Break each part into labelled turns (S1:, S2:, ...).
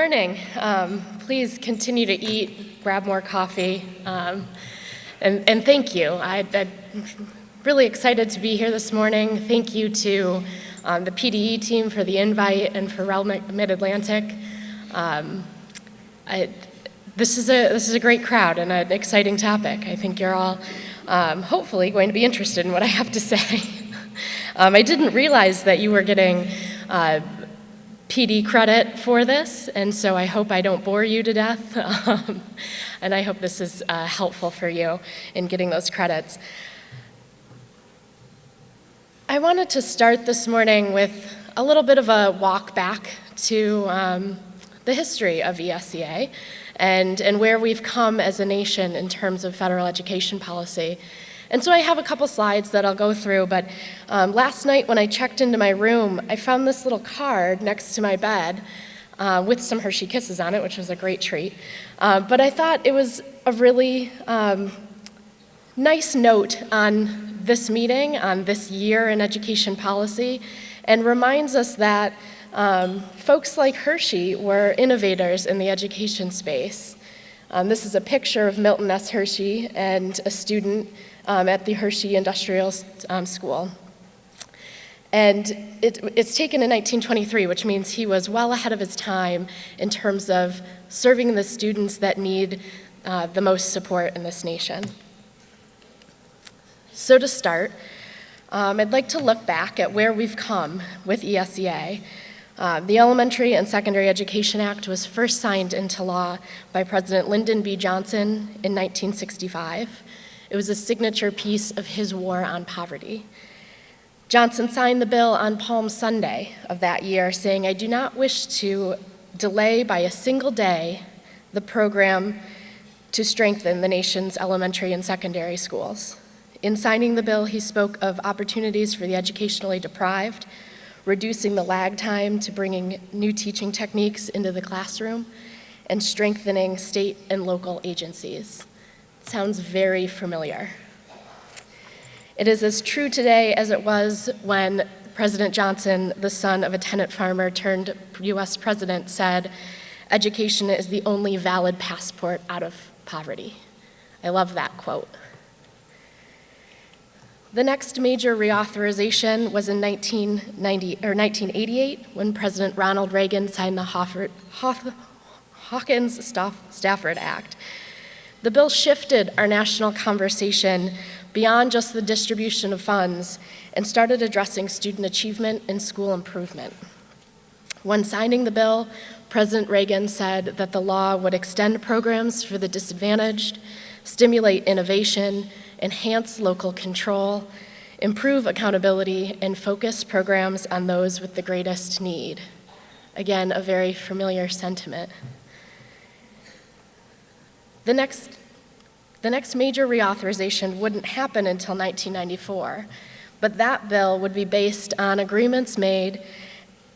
S1: morning. Please continue to eat, grab more coffee, and thank you. I'm really excited to be here this morning. Thank you to the PDE team for the invite and for Rel Mid-Atlantic. This is a great crowd and an exciting topic. I think you're all hopefully going to be interested in what I have to say. I didn't realize that you were getting PD credit for this, and so I hope I don't bore you to death, and I hope this is helpful for you in getting those credits. I wanted to start this morning with a little bit of a walk back to the history of ESSA and where we've come as a nation in terms of federal education policy. And so I have a couple slides that I'll go through, but last night when I checked into my room, I found this little card next to my bed with some Hershey Kisses on it, which was a great treat. But I thought it was a really nice note on this meeting, on this year in education policy, and reminds us that folks like Hershey were innovators in the education space. This is a picture of Milton S. Hershey and a student at the Hershey Industrial School. And it's taken in 1923, which means he was well ahead of his time in terms of serving the students that need the most support in this nation. So to start, I'd like to look back at where we've come with ESSA. The Elementary and Secondary Education Act was first signed into law by President Lyndon B. Johnson in 1965. It was a signature piece of his war on poverty. Johnson signed the bill on Palm Sunday of that year, saying, "I do not wish to delay by a single day the program to strengthen the nation's elementary and secondary schools." In signing the bill, he spoke of opportunities for the educationally deprived, reducing the lag time to bringing new teaching techniques into the classroom, and strengthening state and local agencies. Sounds very familiar. It is as true today as it was when President Johnson, the son of a tenant farmer turned US president, said, "Education is the only valid passport out of poverty." I love that quote. The next major reauthorization was in 1988 when President Ronald Reagan signed the Hawkins-Stafford Act. The bill shifted our national conversation beyond just the distribution of funds and started addressing student achievement and school improvement. When signing the bill, President Reagan said that the law would extend programs for the disadvantaged, stimulate innovation, enhance local control, improve accountability, and focus programs on those with the greatest need. Again, a very familiar sentiment. The next major reauthorization wouldn't happen until 1994, but that bill would be based on agreements made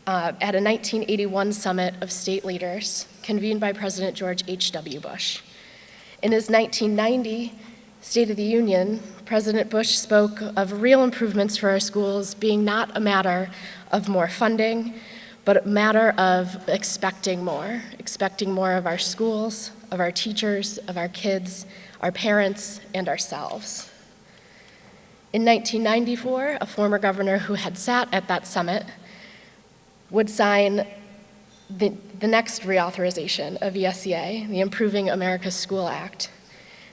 S1: at a 1981 summit of state leaders convened by President George H.W. Bush. In his 1990 State of the Union, President Bush spoke of real improvements for our schools being not a matter of more funding, but a matter of expecting more of our schools, of our teachers, of our kids, our parents, and ourselves. In 1994, a former governor who had sat at that summit would sign the next reauthorization of ESSA, the Improving America's School Act.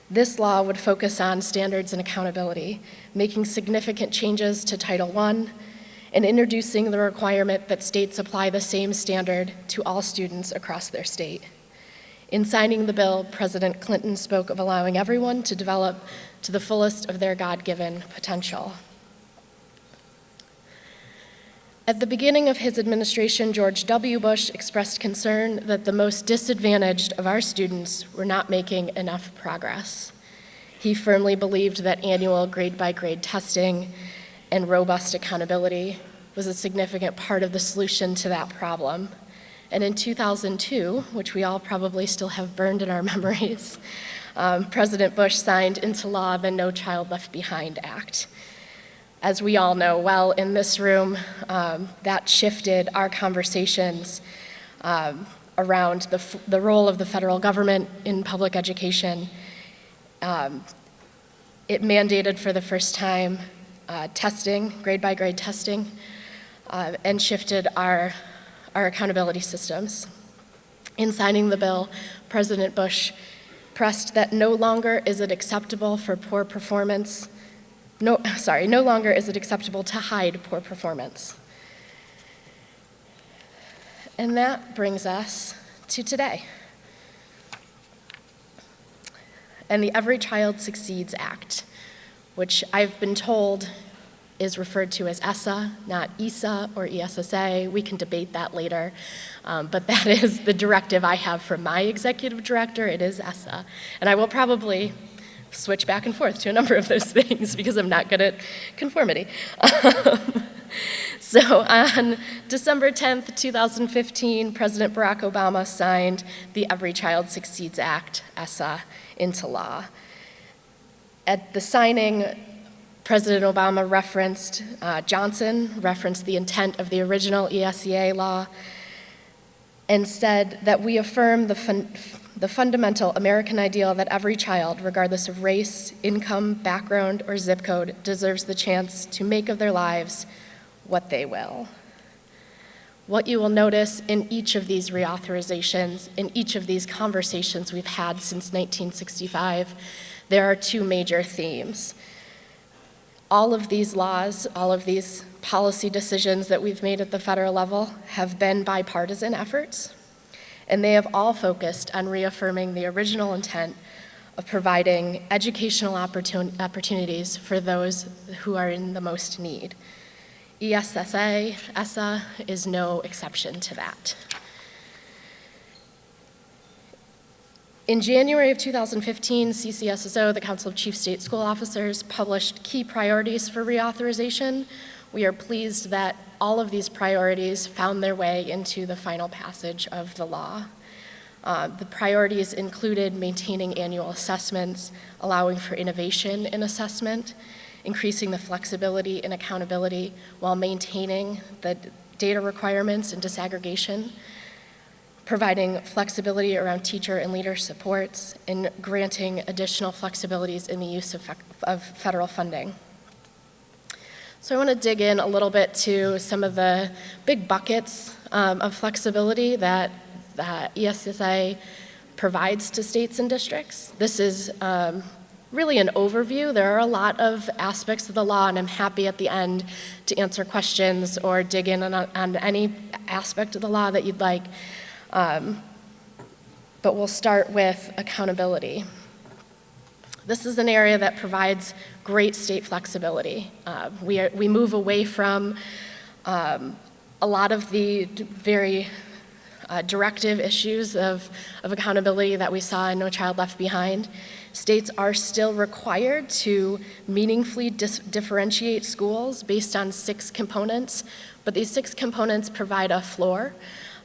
S1: This law would focus on standards and accountability, making significant changes to Title I, and introducing the requirement that states apply the same standard to all students across their state. In signing the bill, President Clinton spoke of allowing everyone to develop to the fullest of their God-given potential. At the beginning of his administration, George W. Bush expressed concern that the most disadvantaged of our students were not making enough progress. He firmly believed that annual grade-by-grade testing and robust accountability was a significant part of the solution to that problem. And in 2002, which we all probably still have burned in our memories, President Bush signed into law the No Child Left Behind Act. As we all know well in this room, that shifted our conversations around the role of the federal government in public education. It mandated for the first time testing, grade-by-grade testing, and shifted our accountability systems. In signing the bill, President Bush pressed that no longer is it acceptable for poor performance, no longer is it acceptable to hide poor performance. And that brings us to today. And the Every Child Succeeds Act, which I've been told is referred to as ESSA, not ESSA or ESSA. We can debate that later, but that is the directive I have from my executive director. It is ESSA. And I will probably switch back and forth to a number of those things because I'm not good at conformity. So on December 10th, 2015, President Barack Obama signed the Every Child Succeeds Act, ESSA, into law. At the signing, President Obama referenced referenced the intent of the original ESSA law, and said that we affirm the fundamental American ideal that every child, regardless of race, income, background, or zip code, deserves the chance to make of their lives what they will. What you will notice in each of these reauthorizations, in each of these conversations we've had since 1965, there are two major themes. All of these laws, all of these policy decisions that we've made at the federal level have been bipartisan efforts, and they have all focused on reaffirming the original intent of providing educational opportunities for those who are in the most need. ESSA is no exception to that. In January of 2015, CCSSO, the Council of Chief State School Officers, published key priorities for reauthorization. We are pleased that all of these priorities found their way into the final passage of the law. The priorities included maintaining annual assessments, allowing for innovation in assessment, increasing the flexibility and accountability while maintaining the data requirements and disaggregation, providing flexibility around teacher and leader supports, and granting additional flexibilities in the use of federal funding. So I want to dig in a little bit to some of the big buckets of flexibility that ESSA provides to states and districts. This is really an overview. There are a lot of aspects of the law, and I'm happy at the end to answer questions or dig in on any aspect of the law that you'd like. But we'll start with accountability. This is an area that provides great state flexibility. We move away from a lot of the very directive issues of accountability that we saw in No Child Left Behind. States are still required to meaningfully differentiate schools based on 6 components, but these 6 components provide a floor.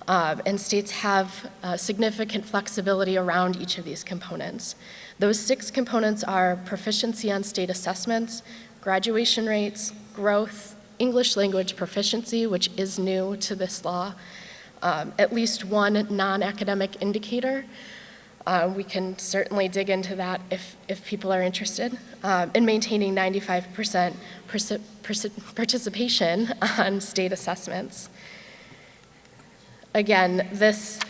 S1: And states have significant flexibility around each of these components. Those 6 components are proficiency on state assessments, graduation rates, growth, English language proficiency, which is new to this law, at least one non-academic indicator. We can certainly dig into that if people are interested, and maintaining 95% participation on state assessments. Again, this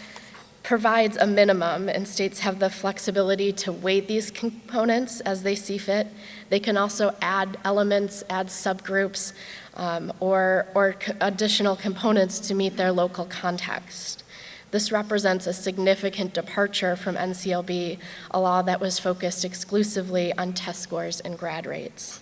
S1: provides a minimum, and states have the flexibility to weight these components as they see fit. They can also add elements, add subgroups, or additional components to meet their local context. This represents a significant departure from NCLB, a law that was focused exclusively on test scores and grad rates.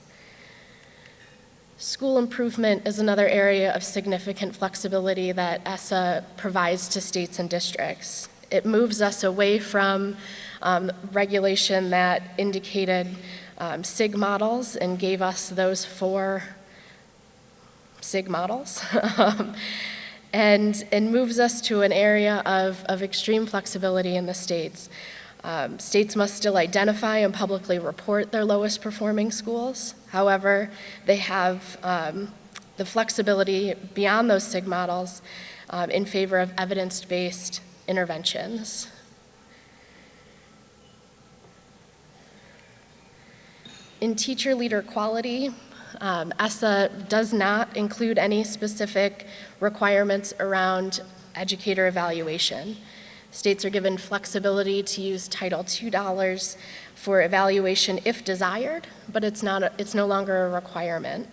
S1: School improvement is another area of significant flexibility that ESSA provides to states and districts. It moves us away from regulation that indicated SIG models and gave us those 4 SIG models, and moves us to an area of extreme flexibility in the states. States must still identify and publicly report their lowest performing schools. However, they have the flexibility beyond those SIG models in favor of evidence-based interventions. In teacher leader quality, ESSA does not include any specific requirements around educator evaluation. States are given flexibility to use Title II dollars for evaluation if desired, but it's no longer a requirement.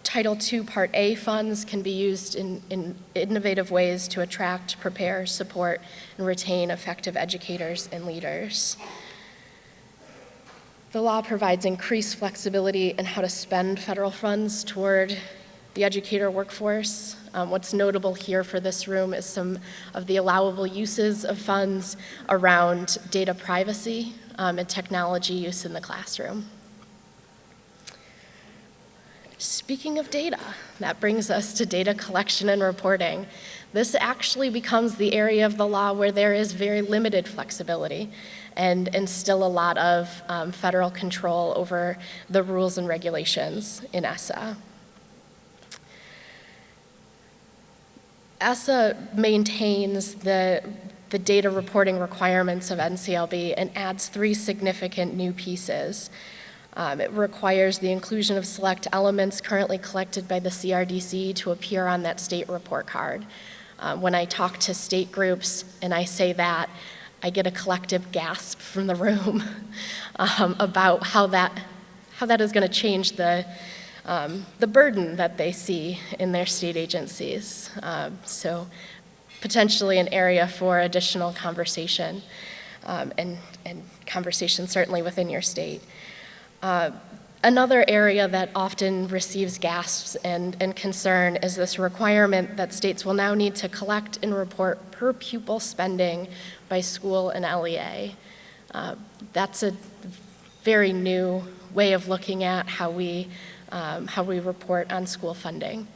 S1: Title II Part A funds can be used in innovative ways to attract, prepare, support, and retain effective educators and leaders. The law provides increased flexibility in how to spend federal funds toward the educator workforce. What's notable here for this room is some of the allowable uses of funds around data privacy and technology use in the classroom. Speaking of data, that brings us to data collection and reporting. This actually becomes the area of the law where there is very limited flexibility and still a lot of federal control over the rules and regulations in ESSA. ESSA maintains the data reporting requirements of NCLB and adds 3 significant new pieces. It requires the inclusion of select elements currently collected by the CRDC to appear on that state report card. When I talk to state groups and I say that, I get a collective gasp from the room about how that is going to change the burden that they see in their state agencies. So potentially an area for additional conversation and conversation certainly within your state. Another area that often receives gasps and concern is this requirement that states will now need to collect and report per pupil spending by school and LEA. That's a very new way of looking at how we report on school funding.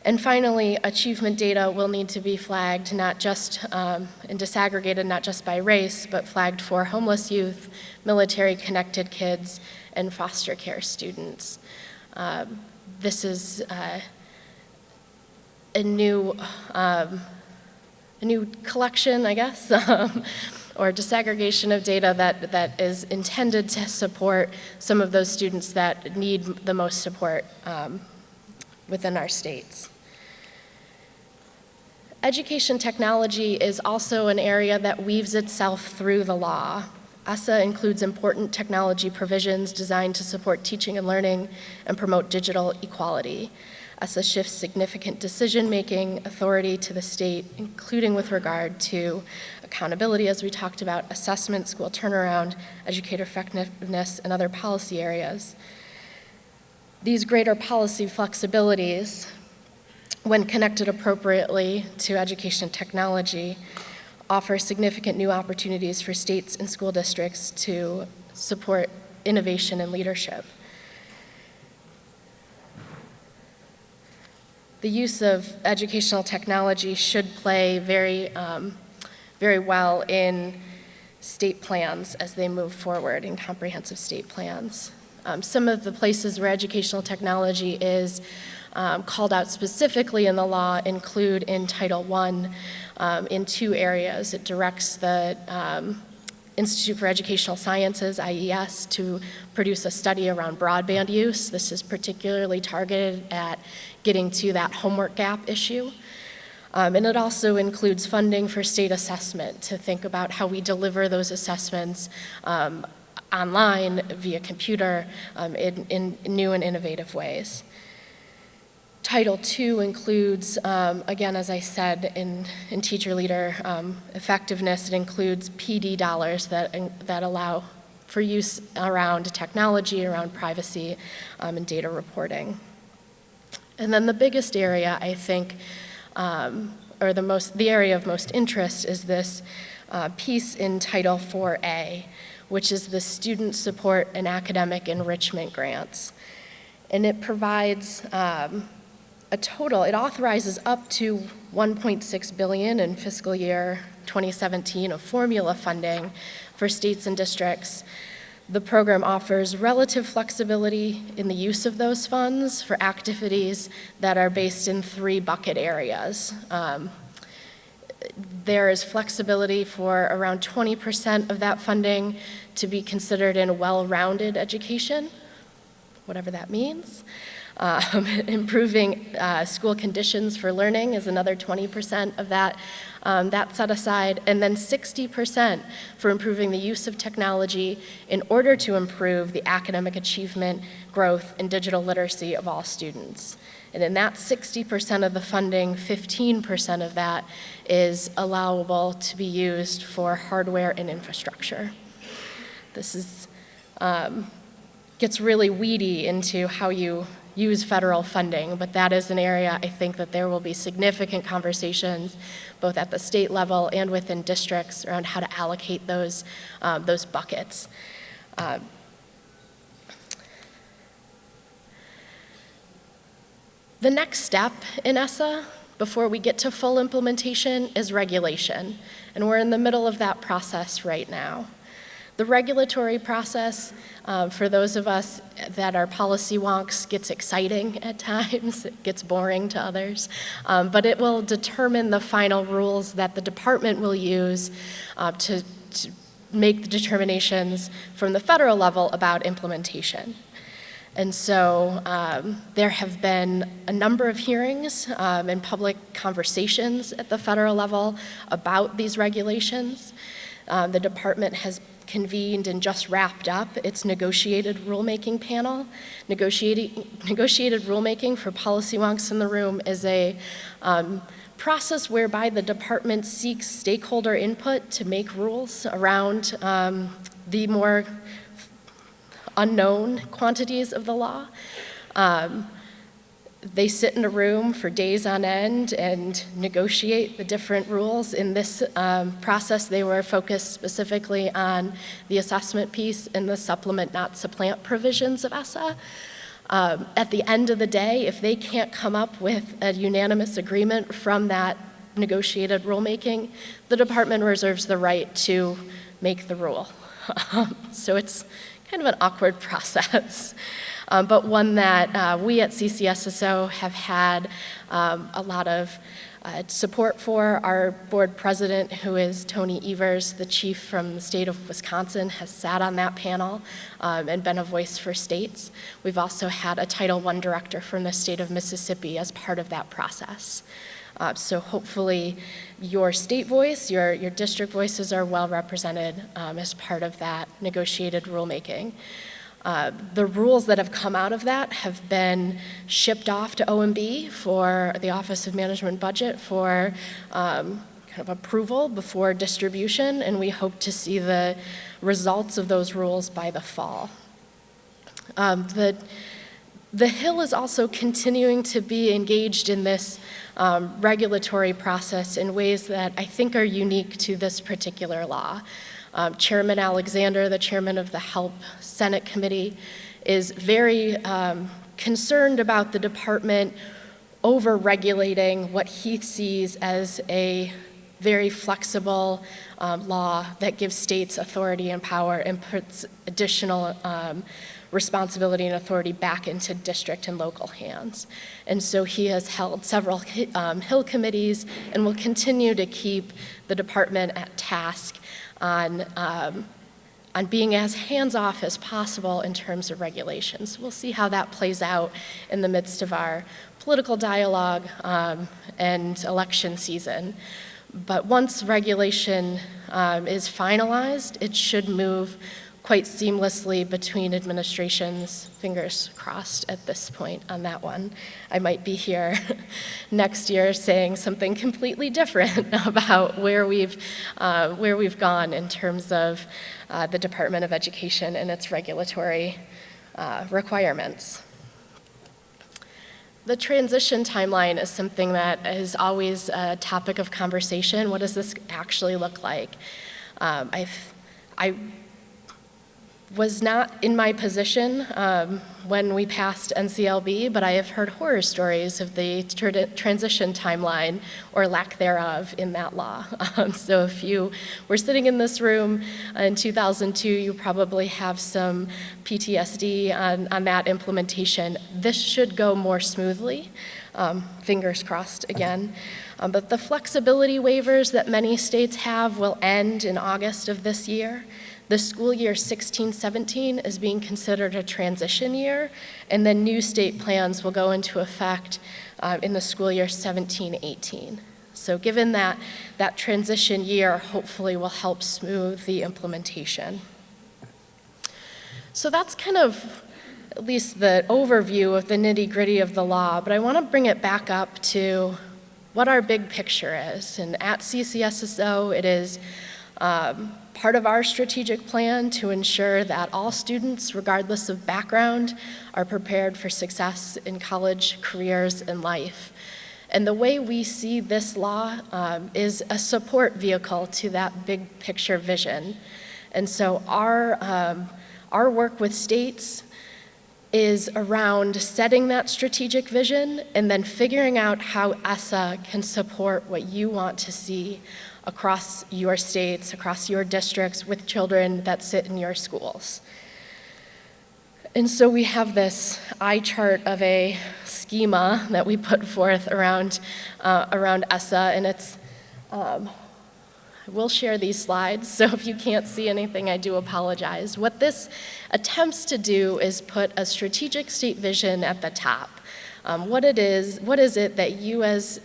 S1: And finally, achievement data will need to be flagged not just and disaggregated not just by race, but flagged for homeless youth, military-connected kids, and foster care students. This is a new collection, I guess, or disaggregation of data that is intended to support some of those students that need the most support within our states. Education technology is also an area that weaves itself through the law. ESSA includes important technology provisions designed to support teaching and learning and promote digital equality. ESSA shifts significant decision-making authority to the state, including with regard to accountability, as we talked about, assessment, school turnaround, educator effectiveness, and other policy areas. These greater policy flexibilities, when connected appropriately to education technology, offer significant new opportunities for states and school districts to support innovation and leadership. The use of educational technology should play very well in state plans as they move forward, in comprehensive state plans. Some of the places where educational technology is called out specifically in the law include in Title I in 2 areas. It directs the Institute for Educational Sciences, IES, to produce a study around broadband use. This is particularly targeted at getting to that homework gap issue. And it also includes funding for state assessment to think about how we deliver those assessments online, via computer, in new and innovative ways. Title II includes, again, as I said, in teacher leader effectiveness, it includes PD dollars that allow for use around technology, around privacy, and data reporting. And then the biggest area, I think, or the area of most interest is this piece in Title IVA, which is the student support and academic enrichment grants. And it provides it authorizes up to $1.6 billion in fiscal year 2017 of formula funding for states and districts. The program offers relative flexibility in the use of those funds for activities that are based in 3 bucket areas. there is flexibility for around 20% of that funding to be considered in a well-rounded education, whatever that means. Improving school conditions for learning is another 20% of that set aside, and then 60% for improving the use of technology in order to improve the academic achievement, growth, and digital literacy of all students. And in that 60% of the funding, 15% of that is allowable to be used for hardware and infrastructure. This is, gets really weedy into how you use federal funding, but that is an area I think that there will be significant conversations both at the state level and within districts around how to allocate those buckets. The next step in ESSA, before we get to full implementation, is regulation, and we're in the middle of that process right now. The regulatory process, for those of us that are policy wonks, gets exciting at times, it gets boring to others, but it will determine the final rules that the department will use to make the determinations from the federal level about implementation. And so there have been a number of hearings and public conversations at the federal level about these regulations. The department has convened and just wrapped up its negotiated rulemaking panel. Negotiated rulemaking, for policy wonks in the room, is a process whereby the department seeks stakeholder input to make rules around the more unknown quantities of the law. They sit in a room for days on end and negotiate the different rules. In this process, they were focused specifically on the assessment piece and the supplement, not supplant provisions of ESSA. At the end of the day, if they can't come up with a unanimous agreement from that negotiated rulemaking, the department reserves the right to make the rule. So it's kind of an awkward process. But one that we at CCSSO have had a lot of support for. Our board president, who is Tony Evers, the chief from the state of Wisconsin, has sat on that panel and been a voice for states. We've also had a Title I director from the state of Mississippi as part of that process. So hopefully your state voice, your district voices are well represented as part of that negotiated rulemaking. The rules that have come out of that have been shipped off to OMB for the Office of Management Budget for kind of approval before distribution, and we hope to see the results of those rules by the fall. The Hill is also continuing to be engaged in this regulatory process in ways that I think are unique to this particular law. Chairman Alexander, the chairman of the HELP Senate Committee, is very concerned about the department over-regulating what he sees as a very flexible law that gives states authority and power and puts additional responsibility and authority back into district and local hands. And so he has held several Hill committees and will continue to keep the department at task on being as hands-off as possible in terms of regulations. We'll see how that plays out in the midst of our political dialogue and election season. But once regulation is finalized, it should move quite seamlessly between administrations. Fingers crossed at this point on that one. I might be here next year saying something completely different about where we've gone in terms of the Department of Education and its regulatory requirements. The transition timeline is something that is always a topic of conversation. What does this actually look like? I was not in my position when we passed NCLB, but I have heard horror stories of the transition timeline or lack thereof in that law. So if you were sitting in this room in 2002, you probably have some PTSD on that implementation. This should go more smoothly, fingers crossed again. But the flexibility waivers that many states have will end in August of this year. The school year 16-17 is being considered a transition year, and then new state plans will go into effect in the school year 17-18. So given that transition year hopefully will help smooth the implementation. So that's kind of at least the overview of the nitty-gritty of the law, but I want to bring it back up to what our big picture is. And at CCSSO, it is part of our strategic plan to ensure that all students, regardless of background, are prepared for success in college, careers, and life. And the way we see this law is a support vehicle to that big picture vision. And so our work with states is around setting that strategic vision and then figuring out how ESSA can support what you want to see across your states, across your districts, with children that sit in your schools. And so we have this eye chart of a schema that we put forth around ESSA, and it's, I will share these slides, so if you can't see anything, I do apologize. What this attempts to do is put a strategic state vision at the top. What is it that you as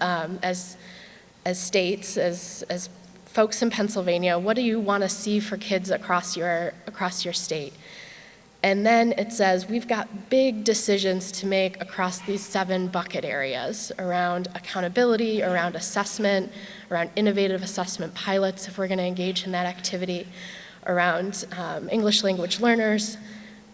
S1: states, as folks in Pennsylvania, what do you want to see for kids across your state? And then it says we've got big decisions to make across these 7 bucket areas around accountability, around assessment, around innovative assessment pilots if we're going to engage in that activity, around English language learners,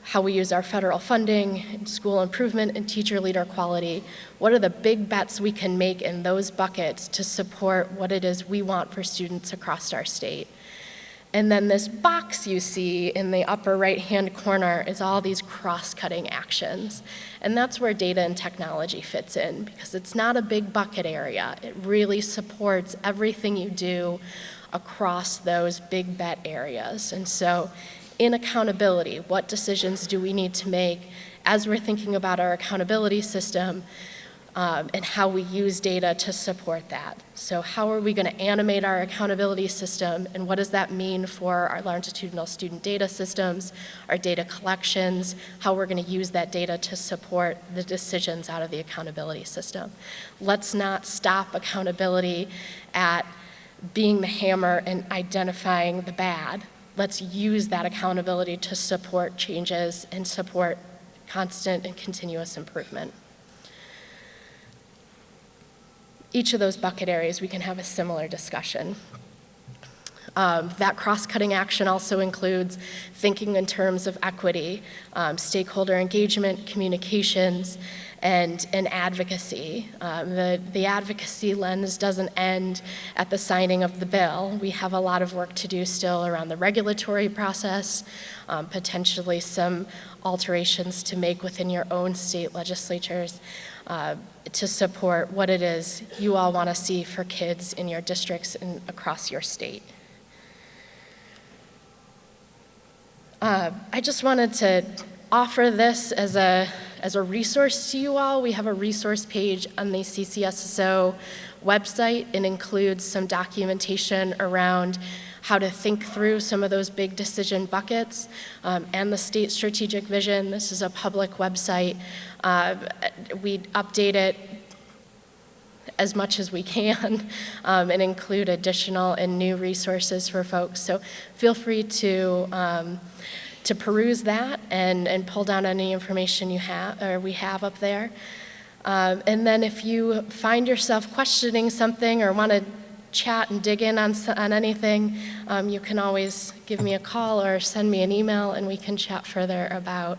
S1: how we use our federal funding, school improvement, and teacher leader quality. What are the big bets we can make in those buckets to support what it is we want for students across our state? And then this box you see in the upper right-hand corner is all these cross-cutting actions. And that's where data and technology fits in, because it's not a big bucket area. It really supports everything you do across those big bet areas. And so in accountability, what decisions do we need to make as we're thinking about our accountability system and how we use data to support that? So how are we going to animate our accountability system, and what does that mean for our longitudinal student data systems, our data collections, how we're going to use that data to support the decisions out of the accountability system? Let's not stop accountability at being the hammer and identifying the bad. Let's use that accountability to support changes and support constant and continuous improvement. Each of those bucket areas, we can have a similar discussion. That cross-cutting action also includes thinking in terms of equity, stakeholder engagement, communications, and advocacy. The advocacy lens doesn't end at the signing of the bill. We have a lot of work to do still around the regulatory process, potentially some alterations to make within your own state legislatures to support what it is you all want to see for kids in your districts and across your state. I just wanted to offer this as a resource to you all. We have a resource page on the CCSSO website. It includes some documentation around how to think through some of those big decision buckets and the state strategic vision. This is a public website. We update it as much as we can and include additional and new resources for folks. So feel free to peruse that and pull down any information you have or we have up there. And then if you find yourself questioning something or want to chat and dig in on anything, you can always give me a call or send me an email and we can chat further about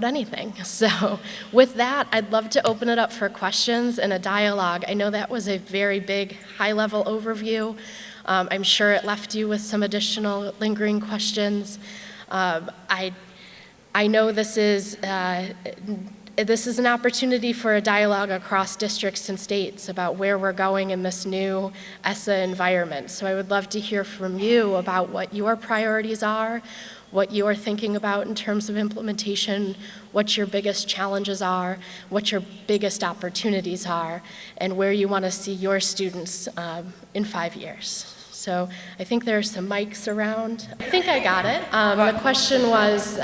S1: anything. So with that, I'd love to open it up for questions and a dialogue. I know that was a very big, high-level overview. I'm sure it left you with some additional lingering questions. I know this is an opportunity for a dialogue across districts and states about where we're going in this new ESSA environment. So I would love to hear from you about what your priorities are, what you're thinking about in terms of implementation, what your biggest challenges are, what your biggest opportunities are, and where you want to see your students in 5 years. So I think there are some mics around. I think I got it. The question was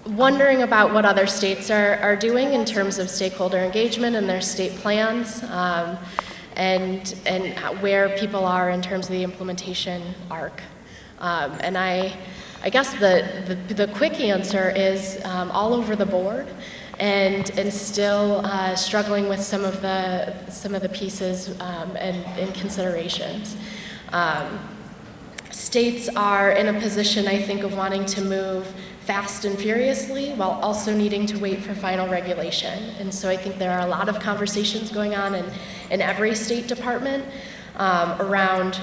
S1: wondering about what other states are doing in terms of stakeholder engagement and their state plans, and where people are in terms of the implementation arc. And I guess the quick answer is all over the board, and still struggling with some of the pieces and considerations. States are in a position, I think, of wanting to move fast and furiously while also needing to wait for final regulation. And so I think there are a lot of conversations going on in every state department around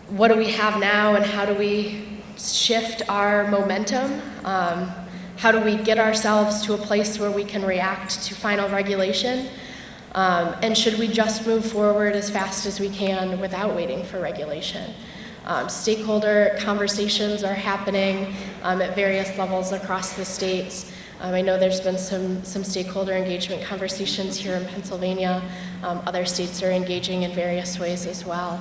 S1: what do we have now and how do we shift our momentum? How do we get ourselves to a place where we can react to final regulation? And should we just move forward as fast as we can without waiting for regulation? Stakeholder conversations are happening at various levels across the states. I know there's been some stakeholder engagement conversations here in Pennsylvania. Other states are engaging in various ways as well.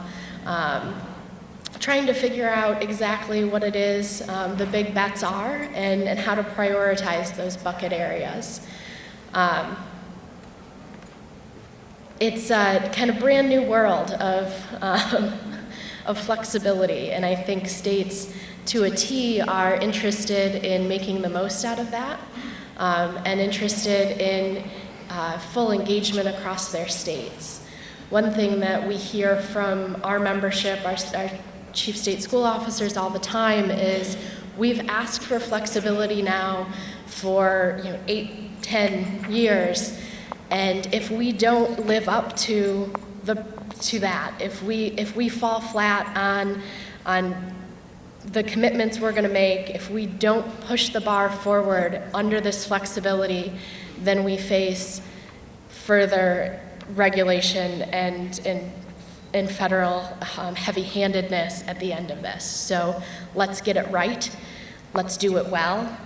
S1: Trying to figure out exactly what it is the big bets are and how to prioritize those bucket areas. It's a kind of brand new world of flexibility, and I think states to a T are interested in making the most out of that and interested in full engagement across their states. One thing that we hear from our membership, our chief state school officers all the time is we've asked for flexibility now for 8, 10 years, and if we don't live up to that, if we fall flat on the commitments we're going to make, if we don't push the bar forward under this flexibility, then we face further regulation and federal heavy-handedness at the end of this. So let's get it right. Let's do it well.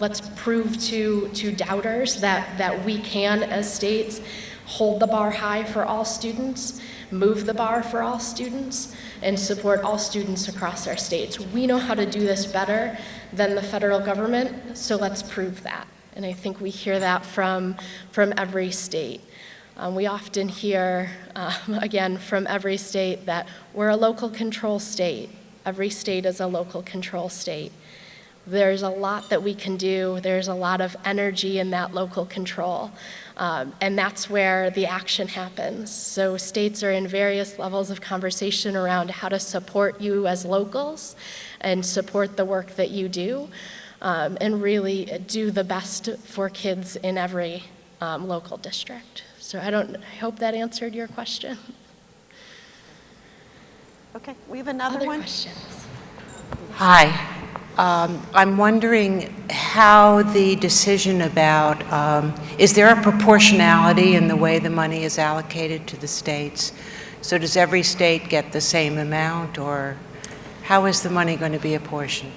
S1: Let's prove to doubters that we can, as states, hold the bar high for all students, move the bar for all students, and support all students across our states. We know how to do this better than the federal government, so let's prove that. And I think we hear that from every state. We often hear, again, from every state that we're a local control state. Every state is a local control state. There's a lot that we can do. There's a lot of energy in that local control. And that's where the action happens. So states are in various levels of conversation around how to support you as locals and support the work that you do, and really do the best for kids in every local district. So I hope that answered your question.
S2: Okay, we have another one.
S1: Other questions?
S3: Hi. I'm wondering how the decision about, is there a proportionality in the way the money is allocated to the states? So does every state get the same amount, or how is the money going to be apportioned?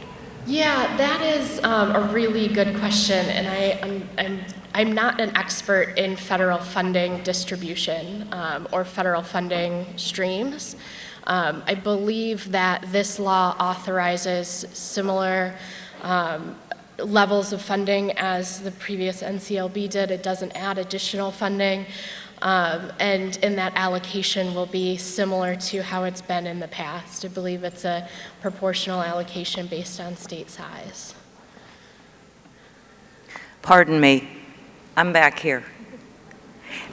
S1: Yeah, that is a really good question, and I'm not an expert in federal funding distribution or federal funding streams. I believe that this law authorizes similar levels of funding as the previous NCLB did. It doesn't add additional funding, and that allocation will be similar to how it's been in the past. I believe it's a proportional allocation based on state size.
S4: Pardon me, I'm back here.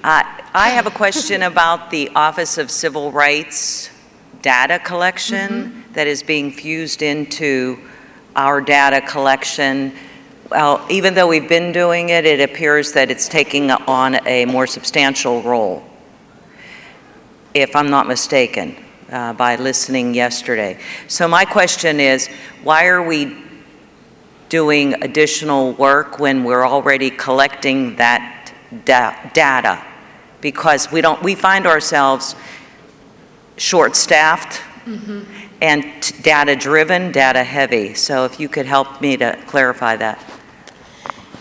S4: I have a question about the Office of Civil Rights data collection that is being fused into our data collection. Well, even though we've been doing it, it appears that it's taking on a more substantial role, if I'm not mistaken. by listening yesterday. So my question is, why are we doing additional work when we're already collecting that data? Because we find ourselves short-staffed and data-driven, data-heavy. So if you could help me to clarify that.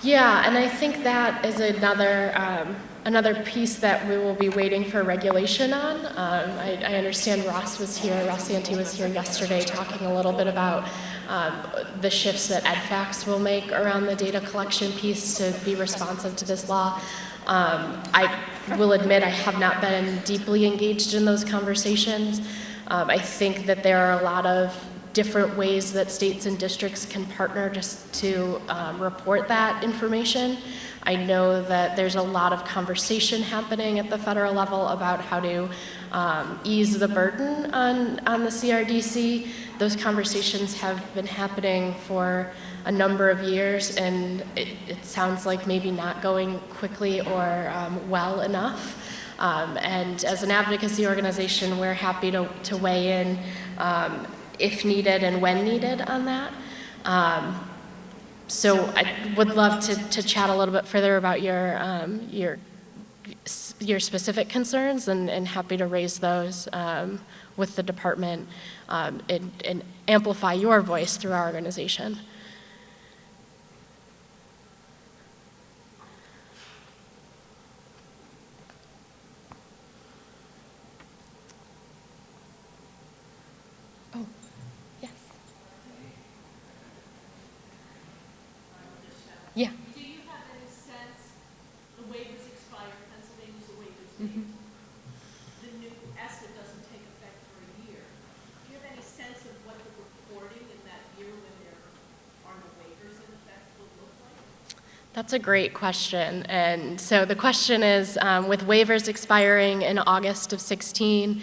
S1: Yeah, and I think that is another piece that we will be waiting for regulation on. I understand Ross Santee was here yesterday talking a little bit about the shifts that EDFACS will make around the data collection piece to be responsive to this law. I will admit I have not been deeply engaged in those conversations. I think that there are a lot of different ways that states and districts can partner just to report that information. I know that there's a lot of conversation happening at the federal level about how to ease the burden on the CRDC. Those conversations have been happening for a number of years, and it sounds like maybe not going quickly or well enough. And as an advocacy organization, we're happy to weigh in if needed and when needed on that. So I would love to chat a little bit further about your specific concerns, and happy to raise those with the department and amplify your voice through our organization. Oh, yes. Yeah.
S2: Do you have any sense, the waivers expire, Pennsylvania's a waiver state, the new ESSA doesn't take effect for a year. Do you have any sense of what the reporting in that year when there are no waivers in effect will look like?
S1: That's a great question. And so the question is, with waivers expiring in August of 16,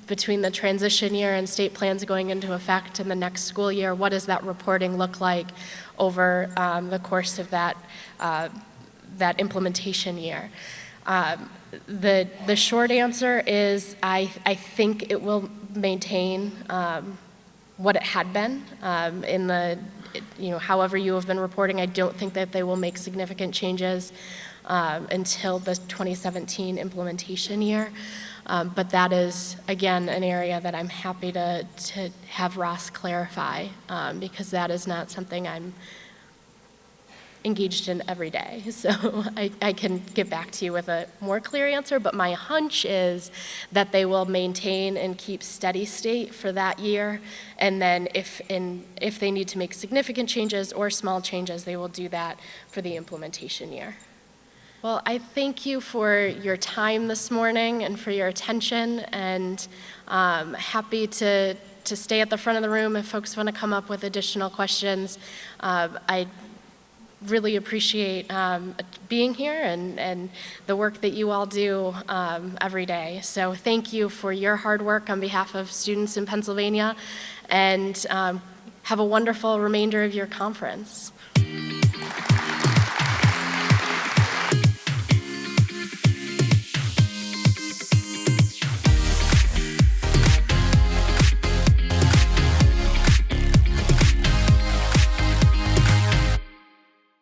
S1: between the transition year and state plans going into effect in the next school year, what does that reporting look like over the course of that implementation year? The short answer is I think it will maintain what it had been in the, however you have been reporting. I don't think that they will make significant changes until the 2017 implementation year. But that is, again, an area that I'm happy to have Ross clarify, because that is not something I'm engaged in every day. So I can get back to you with a more clear answer, but my hunch is that they will maintain and keep steady state for that year, and then if they need to make significant changes or small changes, they will do that for the implementation year. Well, I thank you for your time this morning and for your attention, and happy to stay at the front of the room if folks want to come up with additional questions. I really appreciate being here and the work that you all do every day. So thank you for your hard work on behalf of students in Pennsylvania, and have a wonderful remainder of your conference.